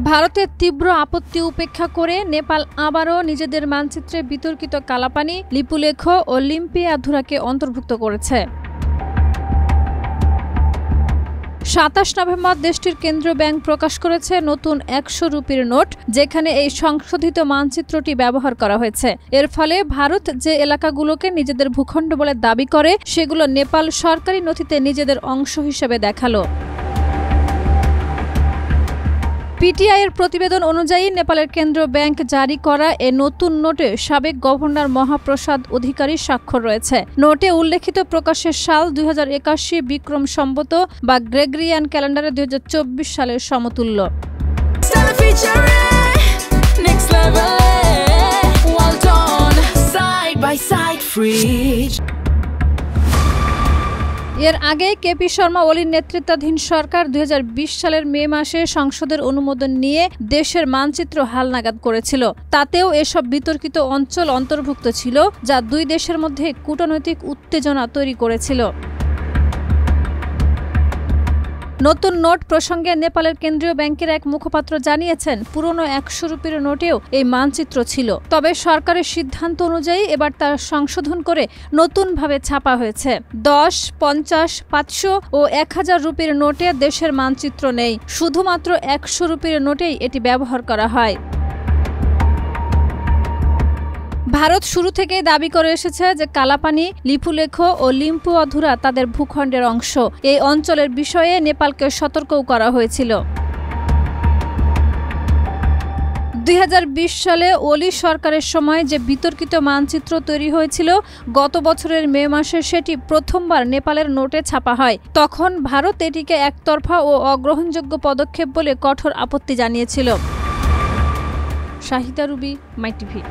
ভারতের তীব্র আপত্তি উপেক্ষা করে নেপাল আবারও নিজেদের মানচিত্রে বিতর্কিত কালাপানি, লিপুলেখো ও লিম্পিয়াধুরাকে অন্তর্ভুক্ত করেছে। ২৭ নভেম্বর দেশটির কেন্দ্রীয় ব্যাংক প্রকাশ করেছে নতুন ১০০ রুপির নোট, যেখানে এই সংশোধিত মানচিত্রটি ব্যবহার করা হয়েছে। এর ফলে ভারত যে এলাকাগুলোকে নিজেদের ভূখণ্ড বলে দাবি করে, সেগুলো নেপাল সরকারি নথিতে নিজেদের অংশ হিসেবে দেখালো। পিটিআইয়ের প্রতিবেদন অনুযায়ী নেপালের কেন্দ্রীয় ব্যাংক জারি করা এ নতুন নোটে সাবেক গভর্নর মহাপ্রসাদ অধিকারীর স্বাক্ষর রয়েছে। নোটে উল্লেখিত প্রকাশের সাল ২০৮১ বিক্রম সম্বত বা গ্রেগরিয়ান ক্যালেন্ডারে ২০২৪ সালের সমতুল্য। এর আগে কেপি শর্মা ওলির নেতৃত্বাধীন সরকার ২০২০ সালের মে মাসে সংসদের অনুমোদন নিয়ে দেশের মানচিত্র হালনাগাদ করেছিল। তাতেও এসব বিতর্কিত অঞ্চল অন্তর্ভুক্ত ছিল, যা দুই দেশের মধ্যে কূটনৈতিক উত্তেজনা তৈরি করেছিল। নতুন নোট প্রসঙ্গে নেপালের কেন্দ্রীয় ব্যাংকের এক মুখপাত্র জানিয়েছেন, পুরনো ১০০ রুপির নোটেও এই মানচিত্র ছিল। তবে সরকারের সিদ্ধান্ত অনুযায়ী এবার তা সংশোধন করে নতুনভাবে ছাপা হয়েছে। ১০, ৫০, ৫০০ ও ১০০০ রুপির নোটে দেশের মানচিত্র নেই, শুধুমাত্র ১০০ রুপির নোটেই এটি ব্যবহার করা হয়। ভারত শুরু থেকেই দাবি করে এসেছে যে কালাপানি, লিপুলেখো ও লিম্পিয়াধুরা তাদের ভূখণ্ডের অংশ। এই অঞ্চলের বিষয়ে নেপালকে সতর্কও করা হয়েছিল। ২০২০ সালে ওলি সরকারের সময় যে বিতর্কিত মানচিত্র তৈরি হয়েছিল, গত বছরের মে মাসে সেটি প্রথমবার নেপালের নোটে ছাপা হয়। তখন ভারত এটিকে একতরফা ও অগ্রহণযোগ্য পদক্ষেপ বলে কঠোর আপত্তি জানিয়েছিল। শাহিদা রুবি, মাই টিভি।